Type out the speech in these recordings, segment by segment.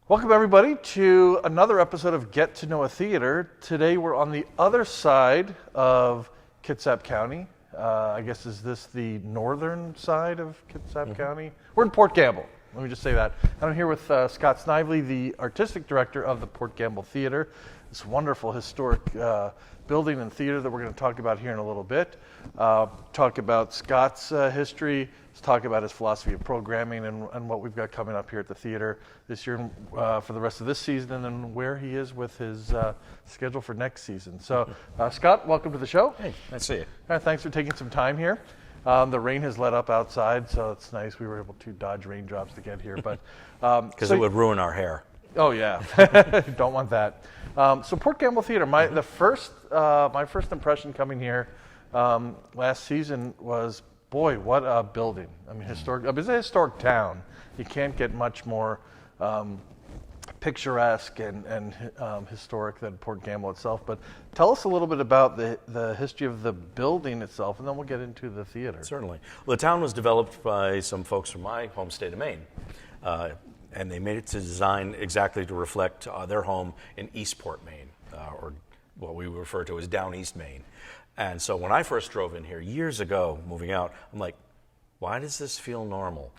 Welcome everybody to another episode of Get to Know a Theater. Today we're on the other side of Kitsap County. I guess is this the northern side of Kitsap County? We're in Port Gamble. Let me just say that. I'm here with Scott Snively, the artistic director of the Port Gamble Theater. This wonderful historic building and theater that we're going to talk about here in a little bit. Talk about Scott's history. Let's talk about his philosophy of programming and what we've got coming up here at the theater this year for the rest of this season, and then where he is with his schedule for next season. So, Scott, welcome to the show. Hey, nice to see you. Thanks for taking some time here. The rain has let up outside, so it's nice. We were able to dodge raindrops to get here, but because it would ruin our hair. Oh yeah, don't want that. So Port Gamble Theater. My first impression coming here last season was, boy, what a building! I mean, historic. It's a historic town. You can't get much more picturesque and historic than Port Gamble itself. But tell us a little bit about the history of the building itself, and then we'll get into the theater. Certainly. Well, the town was developed by some folks from my home state of Maine. And they made it to design exactly to reflect their home in Eastport, Maine, or what we refer to as Down East Maine. And so when I first drove in here years ago, moving out, I'm like, why does this feel normal?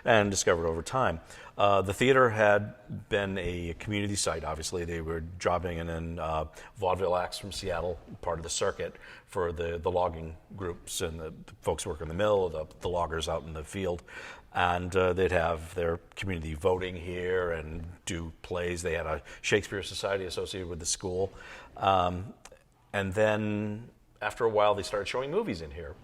And discovered over time. The theater had been a community site, obviously. They were jobbing in vaudeville acts from Seattle, part of the circuit for the logging groups and the folks working in the mill, the loggers out in the field. And they'd have their community voting here and do plays. They had a Shakespeare Society associated with the school. And then after a while, they started showing movies in here.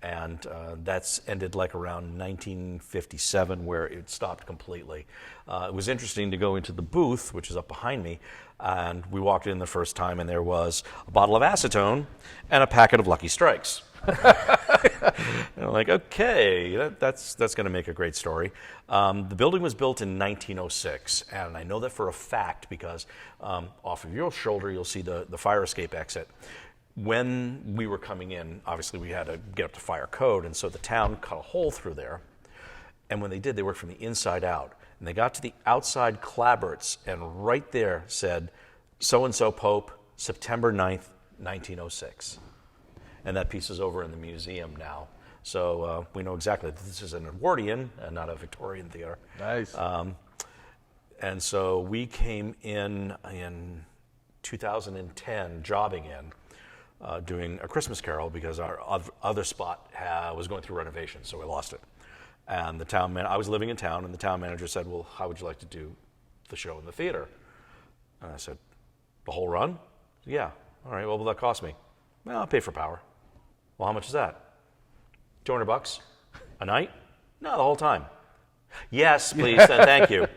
And that's ended like around 1957, where it stopped completely. It was interesting to go into the booth, which is up behind me, and we walked in the first time, and there was a bottle of acetone and a packet of Lucky Strikes. And I'm like, okay, that's going to make a great story. The building was built in 1906, and I know that for a fact because off of your shoulder, you'll see the fire escape exit. When we were coming in, obviously we had to get up to fire code, and so the town cut a hole through there. And when they did, they worked from the inside out. And they got to the outside clapboards, and right there said, so-and-so Pope, September 9th, 1906. And that piece is over in the museum now. So we know exactly that this is an Edwardian and not a Victorian theater. Nice. And so we came in 2010, jobbing in, doing A Christmas Carol because our other spot was going through renovation, so we lost it. And I was living in town, and the town manager said, well, how would you like to do the show in the theater? And I said, the whole run? Yeah. All right, what will that cost me? Well, I'll pay for power. Well, how much is that? $200 a night? No, the whole time. Yes, please, and thank you.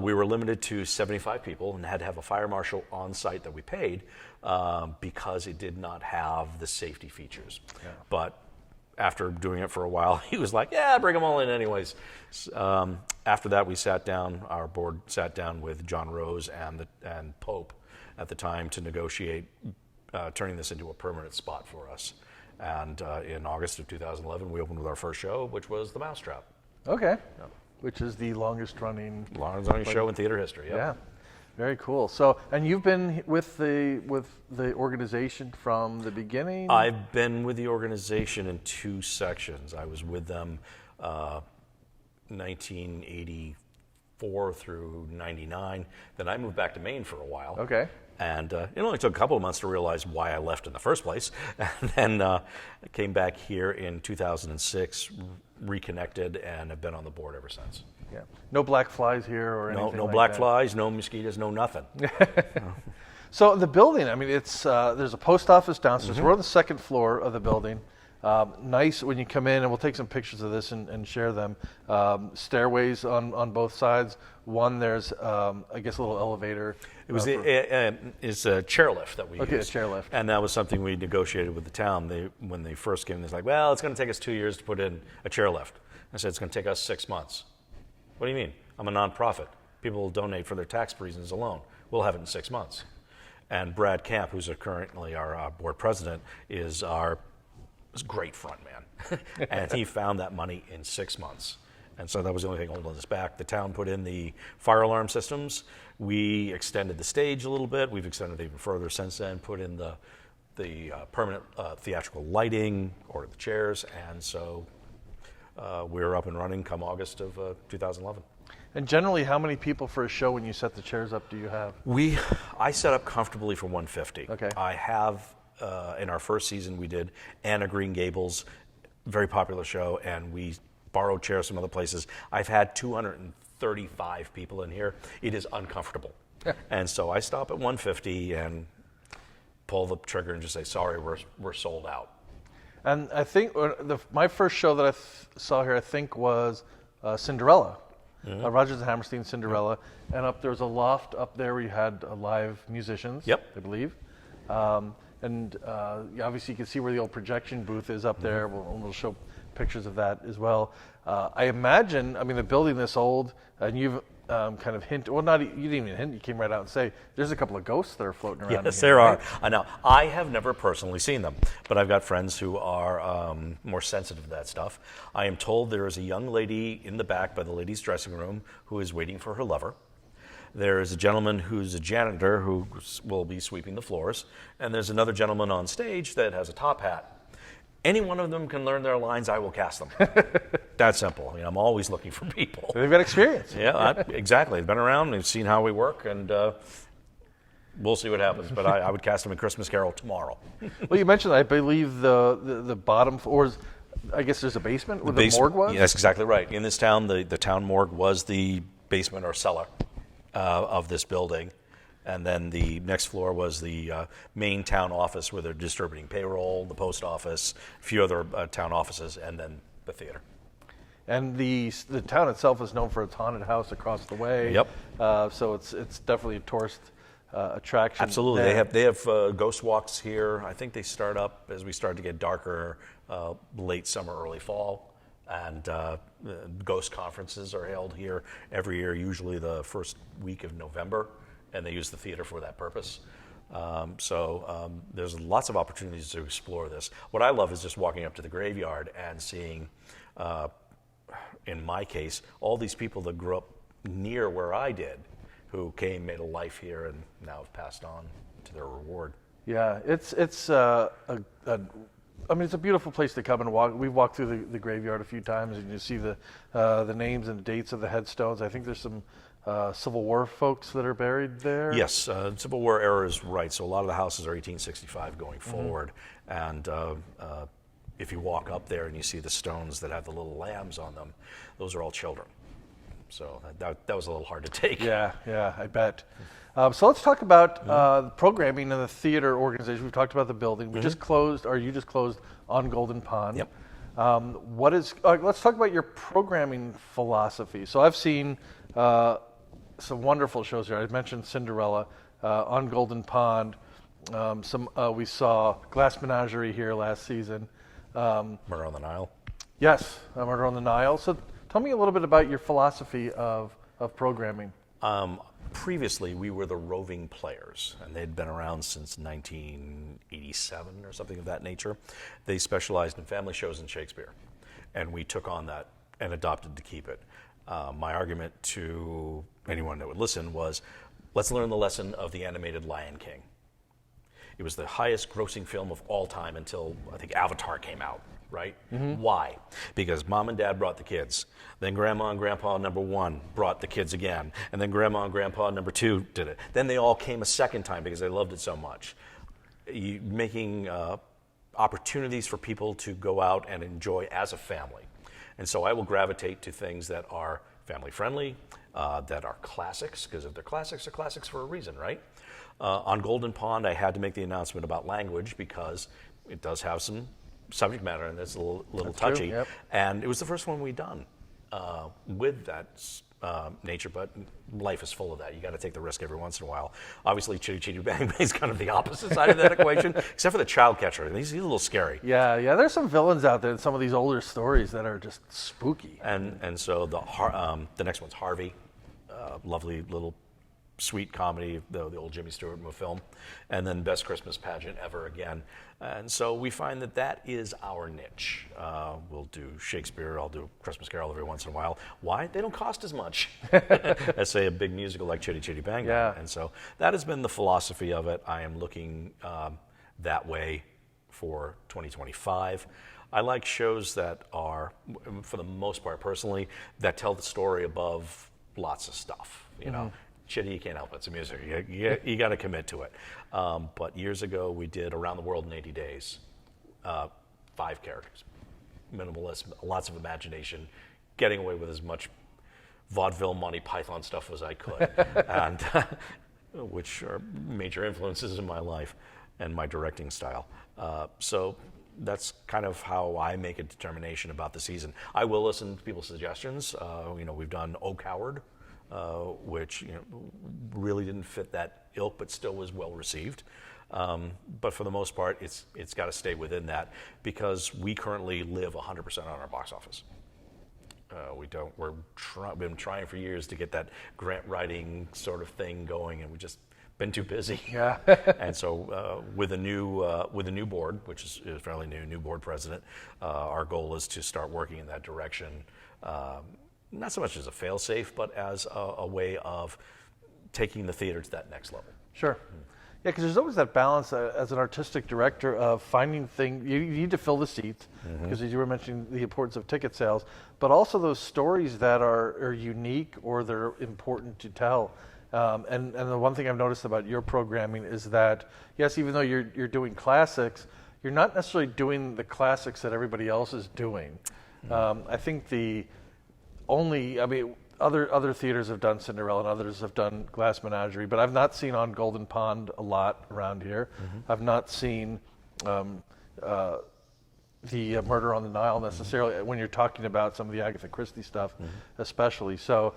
We were limited to 75 people and had to have a fire marshal on site that we paid because it did not have the safety features. Yeah. But after doing it for a while, he was like, yeah, bring them all in anyways. After that, our board sat down with John Rose and Pope at the time to negotiate turning this into a permanent spot for us. And in August of 2011, we opened with our first show, which was The Mousetrap. Okay. Yeah. Which is the longest running show in theater history. Yep. Yeah, very cool. So, and you've been with the organization from the beginning? I've been with the organization in two sections. I was with them 1984 through 99. Then I moved back to Maine for a while. Okay. And it only took a couple of months to realize why I left in the first place. And then I came back here in 2006, reconnected, and have been on the board ever since. Yeah. No black flies here or anything No like black that. flies, no mosquitoes, no nothing. So the building, I mean, it's there's a post office downstairs. We're on the second floor of the building. Nice when you come in, and we'll take some pictures of this and share them. Stairways on both sides. One, there's, I guess, a little elevator. It was it's a chairlift that we used. Okay, a chairlift. And that was something we negotiated with the town. When they first came in, they're like, well, it's going to take us 2 years to put in a chairlift. I said, it's going to take us 6 months. What do you mean? I'm a nonprofit. People will donate for their tax reasons alone. We'll have it in 6 months. And Brad Camp, who's currently our board president, is our great front man. And he found that money in 6 months. And so that was the only thing holding us back. The town put in the fire alarm systems. We extended the stage a little bit. We've extended it even further since then, put in the permanent theatrical lighting, ordered the chairs, and so we're up and running come August of 2011. And generally, how many people for a show when you set the chairs up do you have? I set up comfortably for 150. Okay. I have, in our first season, we did Anne of Green Gables, very popular show, and we borrowed chairs from other places. I've had 235 people in here. It is uncomfortable. And so I stop at 150 and pull the trigger and just say, sorry, we're sold out. And I think my first show that I saw here, I think, was Cinderella. Rodgers and Hammerstein Cinderella. And there was a loft up there where you had live musicians, Yep. I believe. And obviously you can see where the old projection booth is up there. We'll show pictures of that as well. I imagine, the building this old, and you've kind of hinted, well, you didn't even hint, you came right out and say, there's a couple of ghosts that are floating around. Yes, in here, there right? are. I know. I have never personally seen them, but I've got friends who are more sensitive to that stuff. I am told there is a young lady in the back by the ladies' dressing room who is waiting for her lover. There is a gentleman who's a janitor who will be sweeping the floors, and there's another gentleman on stage that has a top hat. Any one of them can learn their lines, I will cast them. That simple. I'm always looking for people. They've got experience. Yeah, exactly. They've been around, they've seen how we work, and we'll see what happens. But I would cast them in Christmas Carol tomorrow. Well, you mentioned, I believe, the bottom floor, I guess there's a basement where the morgue was? Yeah, that's exactly right. In this town, the town morgue was the basement or cellar of this building. And then the next floor was the main town office where they're distributing payroll, the post office, a few other town offices, and then the theater. And the town itself is known for its haunted house across the way. Yep. So it's definitely a tourist attraction. Absolutely. There. They have ghost walks here. I think they start up as we start to get darker, late summer, early fall. And ghost conferences are held here every year, usually the first week of November. And they use the theater for that purpose. So there's lots of opportunities to explore this. What I love is just walking up to the graveyard and seeing, in my case, all these people that grew up near where I did, who came, made a life here, and now have passed on to their reward. Yeah, it's a beautiful place to come and walk. We've walked through the graveyard a few times, and you see the names and dates of the headstones. I think there's some Civil War folks that are buried there? Yes, Civil War era is right. So a lot of the houses are 1865 going forward. And if you walk up there and you see the stones that have the little lambs on them, those are all children. So that was a little hard to take. Yeah, I bet. So let's talk about the programming and the theater organization. We've talked about the building. We just closed, or you just closed, on Golden Pond. Yep. Let's talk about your programming philosophy. So I've seen some wonderful shows here. I mentioned Cinderella on Golden Pond. We saw Glass Menagerie here last season. Murder on the Nile. Yes, Murder on the Nile. So tell me a little bit about your philosophy of programming. Previously, we were the Roving Players, and they'd been around since 1987 or something of that nature. They specialized in family shows and Shakespeare, and we took on that and adopted to keep it. My argument to anyone that would listen was, let's learn the lesson of the animated Lion King. It was the highest grossing film of all time until, I think, Avatar came out, right? Why? Because mom and dad brought the kids. Then grandma and grandpa number one brought the kids again. And then grandma and grandpa number two did it. Then they all came a second time because they loved it so much. Making opportunities for people to go out and enjoy as a family. And so I will gravitate to things that are family friendly, that are classics, because if they're classics for a reason, right? On Golden Pond, I had to make the announcement about language because it does have some subject matter and it's a little touchy. True, yep. And it was the first one we'd done with that nature, but life is full of that. You got to take the risk every once in a while. Obviously, Chitty Chitty Bang Bang is kind of the opposite side of that equation, except for the child catcher. He's a little scary. Yeah. There's some villains out there in some of these older stories that are just spooky. And so the next one's Harvey, lovely little sweet comedy, the old Jimmy Stewart film, and then best Christmas pageant ever again. And so we find that is our niche. We'll do Shakespeare, I'll do Christmas Carol every once in a while. Why? They don't cost as much as, say, a big musical like Chitty Chitty Bang Bang. Yeah. And so that has been the philosophy of it. I am looking that way for 2025. I like shows that are, for the most part personally, that tell the story above lots of stuff. You know, Chitty, you can't help it. It's a music. You got to commit to it. But years ago, we did Around the World in 80 Days. 5 characters, minimalist, lots of imagination, getting away with as much vaudeville Monty Python stuff as I could, and which are major influences in my life and my directing style. So that's kind of how I make a determination about the season. I will listen to people's suggestions. We've done Oh Coward, which really didn't fit that ilk, but still was well received. But for the most part, it's got to stay within that, because we currently live 100% on our box office. We've been trying for years to get that grant writing sort of thing going, and we've just been too busy. Yeah. And so with a new board, which is fairly new board president, our goal is to start working in that direction. Not so much as a fail-safe, but as a way of taking the theater to that next level. Sure. Yeah, because there's always that balance as an artistic director of finding things. You need to fill the seats, because as you were mentioning, the importance of ticket sales, but also those stories that are unique or they're important to tell. And the one thing I've noticed about your programming is that, yes, even though you're doing classics, you're not necessarily doing the classics that everybody else is doing. I think other theaters have done Cinderella and others have done Glass Menagerie, but I've not seen On Golden Pond a lot around here. I've not seen the Murder on the Nile necessarily, when you're talking about some of the Agatha Christie stuff, especially. So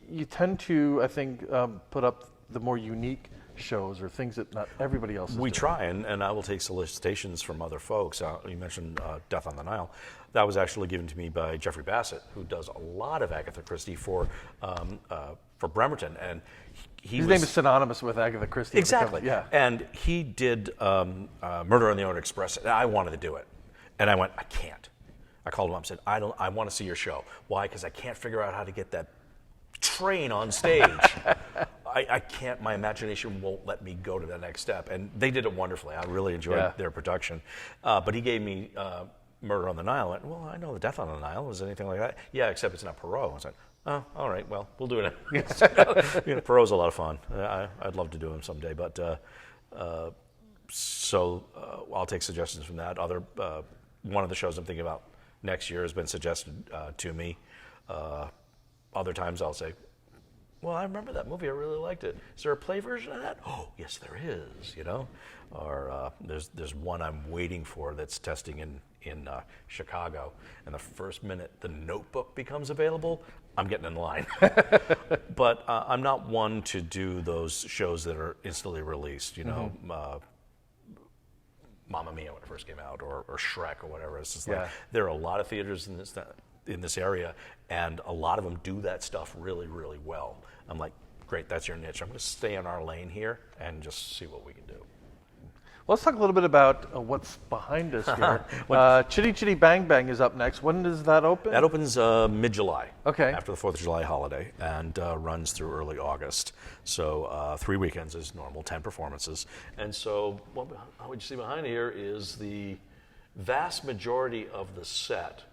you tend to, I think, put up the more unique shows or things that not everybody else is doing. We try, and I will take solicitations from other folks. You mentioned Death on the Nile. That was actually given to me by Jeffrey Bassett, who does a lot of Agatha Christie for Bremerton, and his name is synonymous with Agatha Christie. Exactly. Yeah. And he did Murder on the Orient Express, and I wanted to do it, and I went, I can't. I called him up and said, I want to see your show. Why? Because I can't figure out how to get that train on stage. I can't, my imagination won't let me go to the next step. And they did it wonderfully. I really enjoyed their production. But he gave me Murder on the Nile. I went, well, I know the Death on the Nile. Was anything like that? Yeah, except it's not Perot. I was like, oh, all right, well, we'll do it. Perot's a lot of fun. I'd love to do him someday. But so I'll take suggestions from that. One of the shows I'm thinking about next year has been suggested to me. Other times I'll say, well, I remember that movie. I really liked it. Is there a play version of that? Oh, yes, there is. Or there's one I'm waiting for that's testing in Chicago. And the first minute The Notebook becomes available, I'm getting in line. But I'm not one to do those shows that are instantly released. Mamma Mia when it first came out, or Shrek, or whatever. It's just like there are a lot of theaters in this area, and a lot of them do that stuff really, really well. I'm like, great, that's your niche. I'm going to stay in our lane here and just see what we can do. Well, let's talk a little bit about what's behind us here. Chitty Chitty Bang Bang is up next. When does that open? That opens mid-July. Okay. After the 4th of July holiday, and runs through early August. So 3 weekends is normal, 10 performances. And so what you see behind here is the vast majority of the set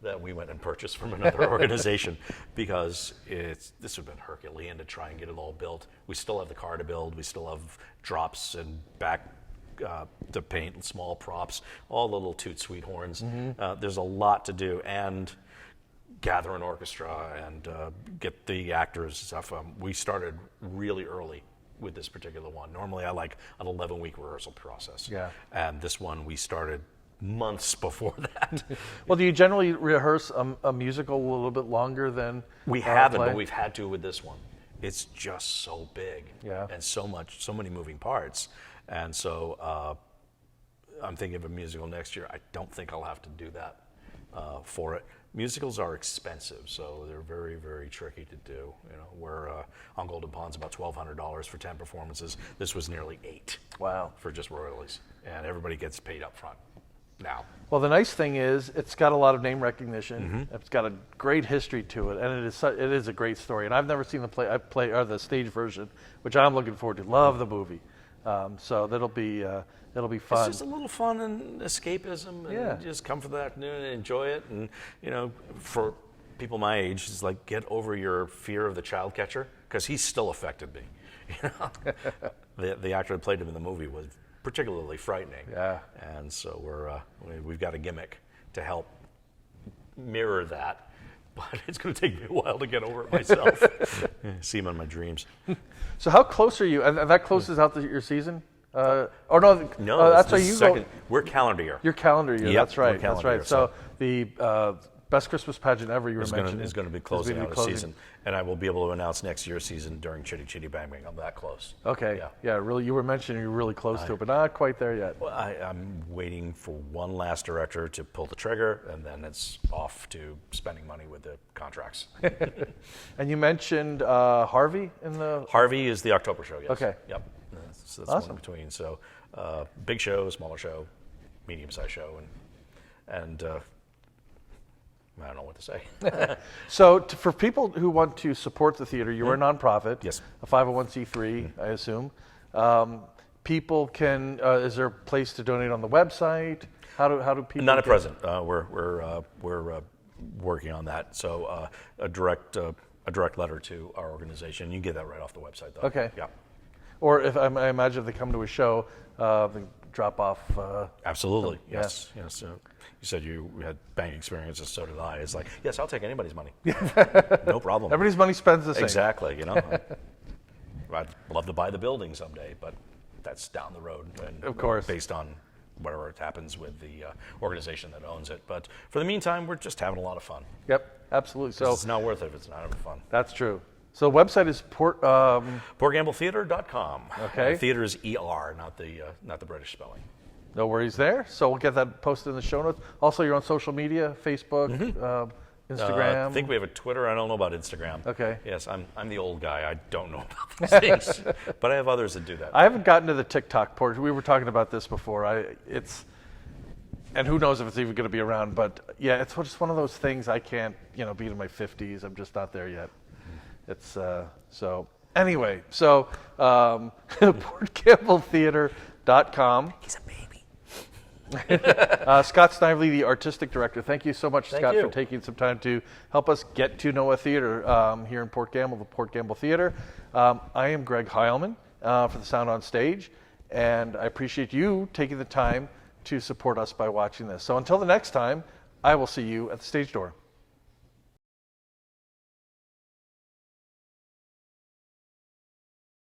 that we went and purchased from another organization, because this would have been Herculean to try and get it all built. We still have the car to build. We still have drops and back to paint, small props, all the little toot sweet horns. There's a lot to do, and gather an orchestra and get the actors and stuff. We started really early with this particular one. Normally I like an 11-week rehearsal process. Yeah. And this one we started months before that. Well, do you generally rehearse a musical a little bit longer than we haven't, but we've had to with this one. It's just so big, and so many moving parts, and so I'm thinking of a musical next year. I don't think I'll have to do that for it. Musicals are expensive, so they're very, very tricky to do. Where on Golden Pond's about $1,200 for 10 performances, this was nearly $8. Wow. For just royalties, and everybody gets paid up front now. Well, the nice thing is it's got a lot of name recognition. It's got a great history to it, and it is a great story. And I've never seen the stage version, which I'm looking forward to. Love the movie, so that'll be fun. It's just a little fun and escapism, and just come for the afternoon and enjoy it. And for people my age, it's like get over your fear of the child catcher, because he still affected me. The actor that played him in the movie was particularly frightening. Yeah. And so we've got a gimmick to help mirror that, but it's going to take me a while to get over it myself. See him in my dreams. So how close are you? And that closes out your season? No, that's this you is go. second. We're calendar year. Your calendar year. Yep, That's right. we're calendar year, So the best Christmas pageant ever you were mentioning is going to be closing out a season, and I will be able to announce next year's season during Chitty Chitty Bang Bang. I'm that close. Okay. Yeah. Really, you were mentioning you're really close to it, but not quite there yet. Well, I'm waiting for one last director to pull the trigger, and then it's off to spending money with the contracts. And you mentioned Harvey in the. Harvey is the October show. Yes. Okay. Yep. That's Awesome. one in between. So, big show, smaller show, medium-sized show, and I don't know what to say. So for people who want to support the theater, you're a nonprofit. Yes. A 501c3, I assume. People can. Is there a place to donate on the website? How do people? Not at present. We're working on that. So a direct letter to our organization. You can get that right off the website, though. Okay. Yeah. Or if I imagine if they come to a show, they drop off. Absolutely. Yes. Yes. So you said you had bank experiences, so did I. It's like, yes, I'll take anybody's money. No problem. Everybody's money spends the same. Exactly. I'd love to buy the building someday, but that's down the road. And of course. Based on whatever happens with the organization that owns it. But for the meantime, we're just having a lot of fun. Yep. Absolutely. So it's not worth it if it's not having fun. That's true. So the website is PortGambleTheater.com. Okay. Theater is ER, not the British spelling. No worries there. So we'll get that posted in the show notes. Also, you're on social media, Facebook, Instagram. I think we have a Twitter. I don't know about Instagram. Okay. Yes, I'm the old guy. I don't know about these things, but I have others that do that. I haven't gotten to the TikTok portion. We were talking about this before. And who knows if it's even going to be around. But yeah, it's just one of those things I can't, be in my 50s. I'm just not there yet. It's so anyway. So PortGambleTheater.com. He's a baby. Scott Snively, the artistic director. Thank you so much, Scott, you. for taking some time to help us get to know a theater here in Port Gamble, the Port Gamble Theater. I am Greg Heilman for the Sound on Stage, and I appreciate you taking the time to support us by watching this. So until the next time, I will see you at the stage door.